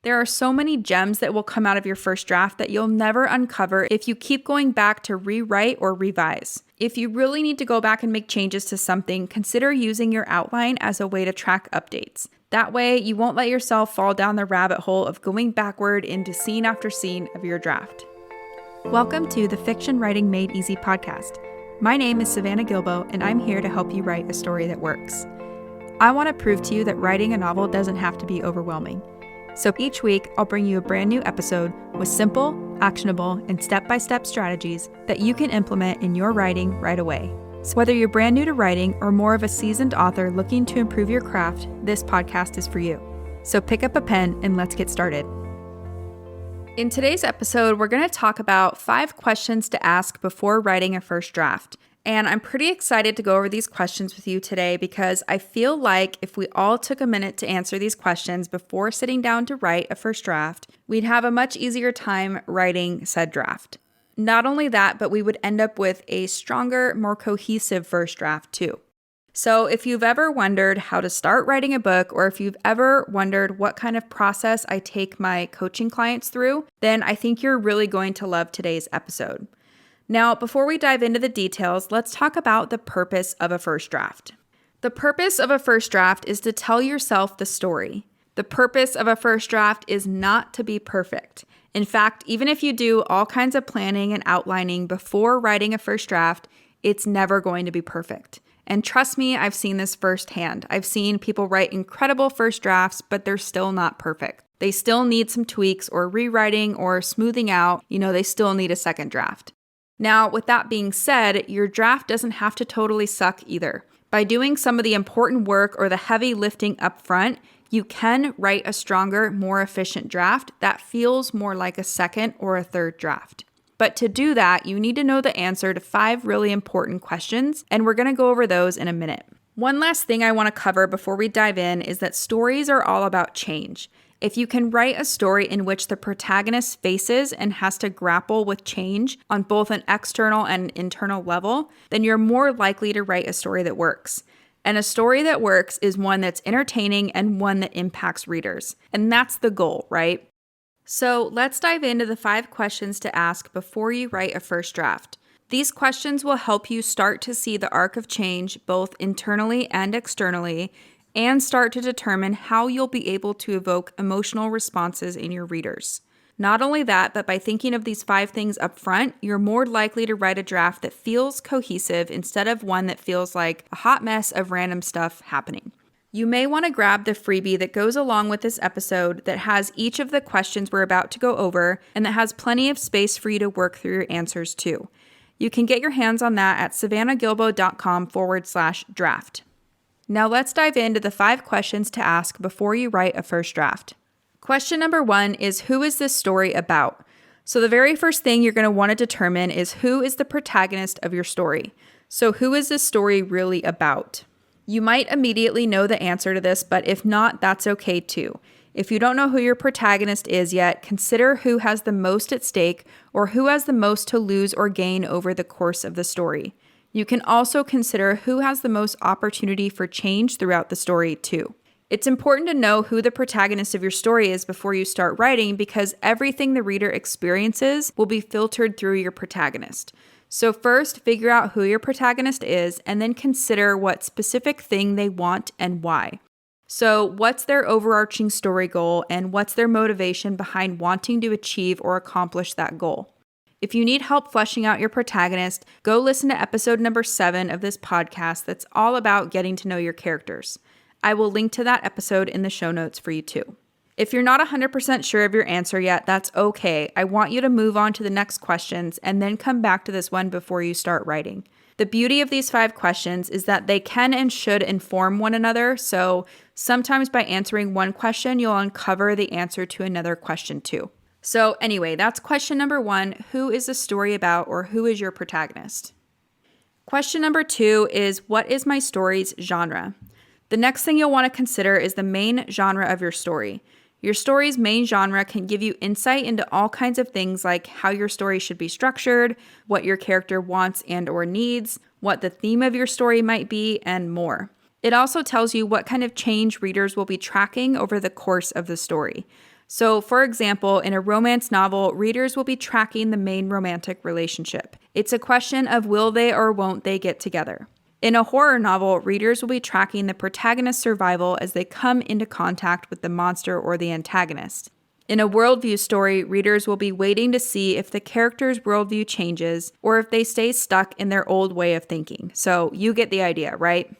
There are so many gems that will come out of your first draft that you'll never uncover if you keep going back to rewrite or revise. If you really need to go back and make changes to something, consider using your outline as a way to track updates. That way, you won't let yourself fall down the rabbit hole of going backward into scene after scene of your draft. Welcome to the Fiction Writing Made Easy podcast. My name is Savannah Gilbo, and I'm here to help you write a story that works. I want to prove to you that writing a novel doesn't have to be overwhelming. So each week, I'll bring you a brand new episode with simple, actionable, and step-by-step strategies that you can implement in your writing right away. So whether you're brand new to writing or more of a seasoned author looking to improve your craft, this podcast is for you. So pick up a pen and let's get started. In today's episode, we're going to talk about 5 questions to ask before writing a first draft. And I'm pretty excited to go over these questions with you today because I feel like if we all took a minute to answer these questions before sitting down to write a first draft, we'd have a much easier time writing said draft. Not only that, but we would end up with a stronger, more cohesive first draft too. So if you've ever wondered how to start writing a book, or if you've ever wondered what kind of process I take my coaching clients through, then I think you're really going to love today's episode. Now, before we dive into the details, let's talk about the purpose of a first draft. The purpose of a first draft is to tell yourself the story. The purpose of a first draft is not to be perfect. In fact, even if you do all kinds of planning and outlining before writing a first draft, it's never going to be perfect. And trust me, I've seen this firsthand. I've seen people write incredible first drafts, but they're still not perfect. They still need some tweaks or rewriting or smoothing out. They still need a second draft. Now, with that being said, your draft doesn't have to totally suck either. By doing some of the important work or the heavy lifting up front, you can write a stronger, more efficient draft that feels more like a second or a third draft. But to do that, you need to know the answer to 5 really important questions, and we're going to go over those in a minute. One last thing I want to cover before we dive in is that stories are all about change. If you can write a story in which the protagonist faces and has to grapple with change on both an external and internal level, then you're more likely to write a story that works. And a story that works is one that's entertaining and one that impacts readers. And that's the goal, right? So let's dive into the 5 questions to ask before you write a first draft. These questions will help you start to see the arc of change both internally and externally, and start to determine how you'll be able to evoke emotional responses in your readers. Not only that, but by thinking of these 5 things up front, you're more likely to write a draft that feels cohesive instead of one that feels like a hot mess of random stuff happening. You may want to grab the freebie that goes along with this episode that has each of the questions we're about to go over and that has plenty of space for you to work through your answers too. You can get your hands on that at savannahgilbo.com/draft. Now let's dive into the 5 questions to ask before you write a first draft. Question number 1 is, who is this story about? So the very first thing you're going to want to determine is who is the protagonist of your story. So who is this story really about? You might immediately know the answer to this, but if not, that's okay too. If you don't know who your protagonist is yet, consider who has the most at stake or who has the most to lose or gain over the course of the story. You can also consider who has the most opportunity for change throughout the story too. It's important to know who the protagonist of your story is before you start writing because everything the reader experiences will be filtered through your protagonist. So first, figure out who your protagonist is and then consider what specific thing they want and why. So what's their overarching story goal and what's their motivation behind wanting to achieve or accomplish that goal? If you need help fleshing out your protagonist, go listen to episode number 7 of this podcast that's all about getting to know your characters. I will link to that episode in the show notes for you too. If you're not 100% sure of your answer yet, that's okay. I want you to move on to the next questions and then come back to this one before you start writing. The beauty of these 5 questions is that they can and should inform one another, so sometimes by answering one question, you'll uncover the answer to another question too. So anyway, that's question number 1, who is the story about or who is your protagonist? Question number 2 is, what is my story's genre? The next thing you'll want to consider is the main genre of your story. Your story's main genre can give you insight into all kinds of things like how your story should be structured, what your character wants and or needs, what the theme of your story might be, and more. It also tells you what kind of change readers will be tracking over the course of the story. So, for example, in a romance novel, readers will be tracking the main romantic relationship. It's a question of will they or won't they get together. In a horror novel, readers will be tracking the protagonist's survival as they come into contact with the monster or the antagonist. In a worldview story, readers will be waiting to see if the character's worldview changes or if they stay stuck in their old way of thinking. So you get the idea, right?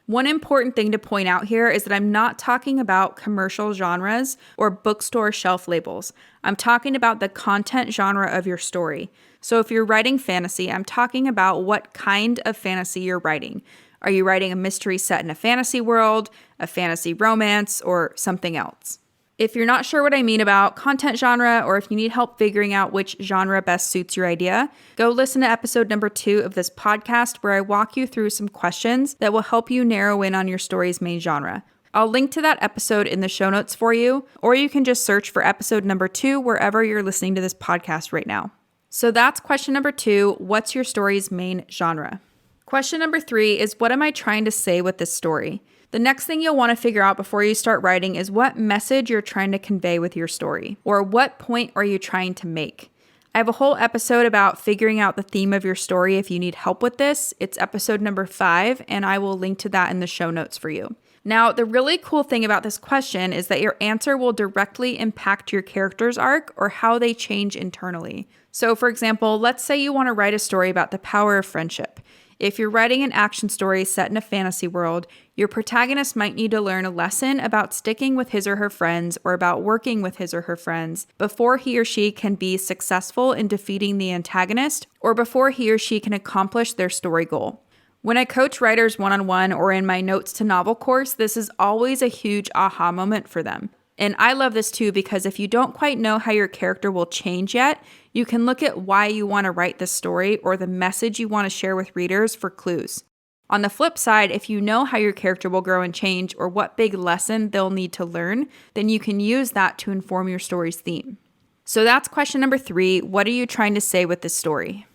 One important thing to point out here is that I'm not talking about commercial genres or bookstore shelf labels. I'm talking about the content genre of your story. So if you're writing fantasy, I'm talking about what kind of fantasy you're writing. Are you writing a mystery set in a fantasy world, a fantasy romance, or something else? If you're not sure what I mean about content genre, or if you need help figuring out which genre best suits your idea, go listen to episode number 2 of this podcast where I walk you through some questions that will help you narrow in on your story's main genre. I'll link to that episode in the show notes for you, or you can just search for episode number 2 wherever you're listening to this podcast right now. So that's question number 2, what's your story's main genre? Question number 3 is, what am I trying to say with this story? The next thing you'll want to figure out before you start writing is what message you're trying to convey with your story, or what point are you trying to make? I have a whole episode about figuring out the theme of your story if you need help with this. It's episode number 5, and I will link to that in the show notes for you. Now, the really cool thing about this question is that your answer will directly impact your character's arc or how they change internally. So, for example, let's say you want to write a story about the power of friendship. If you're writing an action story set in a fantasy world, your protagonist might need to learn a lesson about sticking with his or her friends or about working with his or her friends before he or she can be successful in defeating the antagonist or before he or she can accomplish their story goal. When I coach writers one-on-one or in my notes to novel course, this is always a huge aha moment for them. And I love this too because if you don't quite know how your character will change yet, you can look at why you want to write this story or the message you want to share with readers for clues. On the flip side, if you know how your character will grow and change or what big lesson they'll need to learn, then you can use that to inform your story's theme. So that's question number 3. What are you trying to say with this story?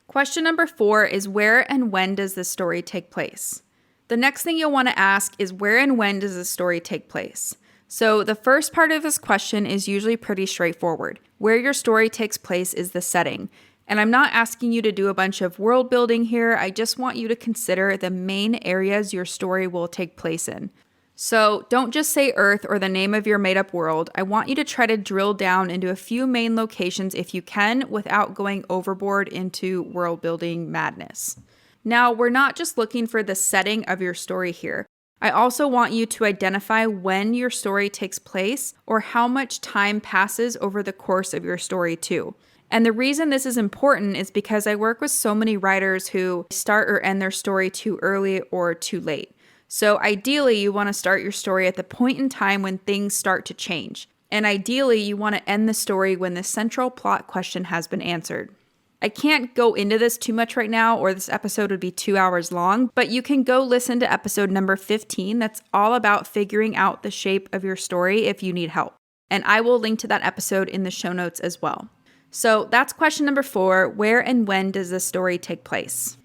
Question number 4 is, where and when does this story take place? The next thing you'll want to ask is, where and when does this story take place? So the first part of this question is usually pretty straightforward. Where your story takes place is the setting. And I'm not asking you to do a bunch of world building here. I just want you to consider the main areas your story will take place in. So don't just say Earth or the name of your made-up world. I want you to try to drill down into a few main locations if you can without going overboard into world building madness. Now, we're not just looking for the setting of your story here. I also want you to identify when your story takes place or how much time passes over the course of your story too. And the reason this is important is because I work with so many writers who start or end their story too early or too late. So ideally, you want to start your story at the point in time when things start to change. And ideally, you want to end the story when the central plot question has been answered. I can't go into this too much right now, or this episode would be 2 hours long, but you can go listen to episode number 15. That's all about figuring out the shape of your story if you need help. And I will link to that episode in the show notes as well. So that's question number 4. Where and when does this story take place?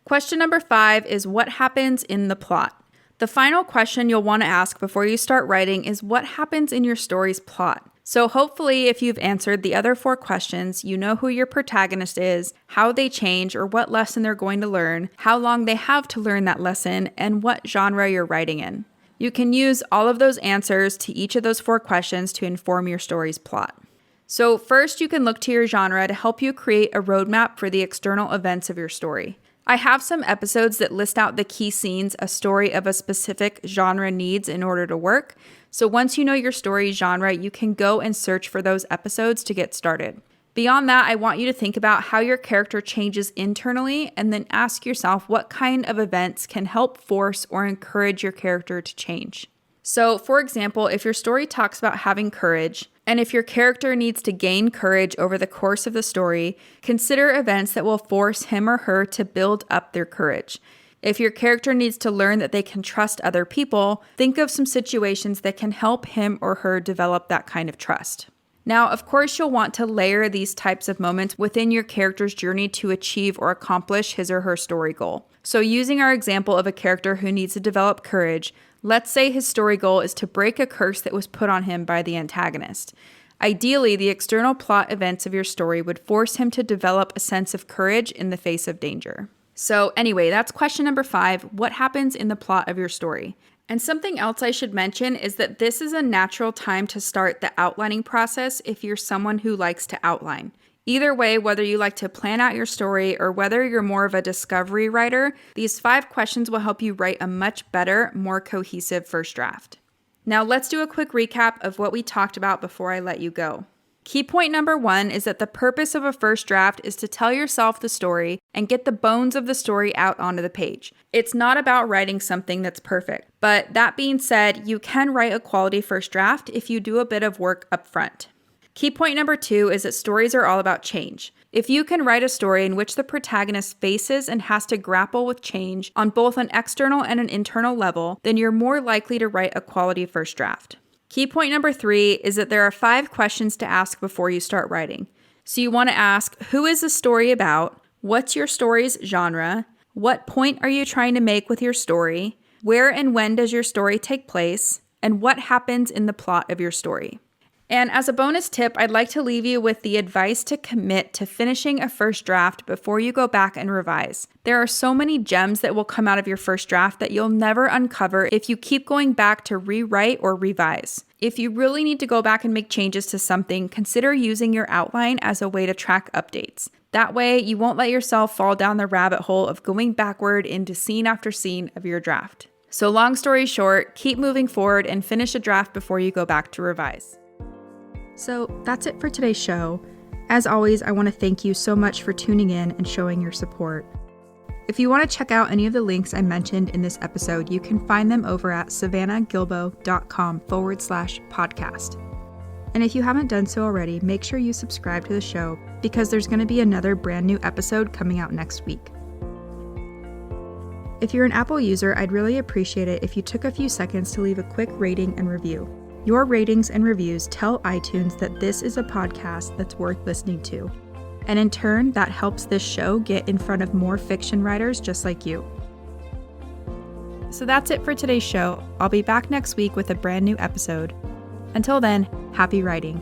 Question number 5 is, what happens in the plot? The final question you'll want to ask before you start writing is, what happens in your story's plot? So hopefully, if you've answered the other 4 questions, you know who your protagonist is, how they change or what lesson they're going to learn, how long they have to learn that lesson, and what genre you're writing in. You can use all of those answers to each of those 4 questions to inform your story's plot. So first, you can look to your genre to help you create a roadmap for the external events of your story. I have some episodes that list out the key scenes a story of a specific genre needs in order to work. So once you know your story's genre, you can go and search for those episodes to get started. Beyond that, I want you to think about how your character changes internally and then ask yourself what kind of events can help force or encourage your character to change. So, for example, if your story talks about having courage, and if your character needs to gain courage over the course of the story, consider events that will force him or her to build up their courage. If your character needs to learn that they can trust other people, think of some situations that can help him or her develop that kind of trust. Now, of course, you'll want to layer these types of moments within your character's journey to achieve or accomplish his or her story goal. So using our example of a character who needs to develop courage, Let's say his story goal is to break a curse that was put on him by the antagonist. Ideally, the external plot events of your story would force him to develop a sense of courage in the face of danger. So anyway, that's question number 5. What happens in the plot of your story? And something else I should mention is that this is a natural time to start the outlining process if you're someone who likes to outline. Either way, whether you like to plan out your story or whether you're more of a discovery writer, these 5 questions will help you write a much better, more cohesive first draft. Now let's do a quick recap of what we talked about before I let you go. Key point number 1 is that the purpose of a first draft is to tell yourself the story and get the bones of the story out onto the page. It's not about writing something that's perfect. But that being said, you can write a quality first draft if you do a bit of work up front. Key point number 2 is that stories are all about change. If you can write a story in which the protagonist faces and has to grapple with change on both an external and an internal level, then you're more likely to write a quality first draft. Key point number 3 is that there are 5 questions to ask before you start writing. So you want to ask, who is the story about? What's your story's genre? What point are you trying to make with your story? Where and when does your story take place? And what happens in the plot of your story? And as a bonus tip, I'd like to leave you with the advice to commit to finishing a first draft before you go back and revise. There are so many gems that will come out of your first draft that you'll never uncover if you keep going back to rewrite or revise. If you really need to go back and make changes to something, consider using your outline as a way to track updates. That way, you won't let yourself fall down the rabbit hole of going backward into scene after scene of your draft. So long story short, keep moving forward and finish a draft before you go back to revise. So that's it for today's show. As always, I want to thank you so much for tuning in and showing your support. If you want to check out any of the links I mentioned in this episode, you can find them over at savannahgilbo.com/podcast. And if you haven't done so already, make sure you subscribe to the show because there's going to be another brand new episode coming out next week. If you're an Apple user, I'd really appreciate it if you took a few seconds to leave a quick rating and review. Your ratings and reviews tell iTunes that this is a podcast that's worth listening to. And in turn, that helps this show get in front of more fiction writers just like you. So that's it for today's show. I'll be back next week with a brand new episode. Until then, happy writing.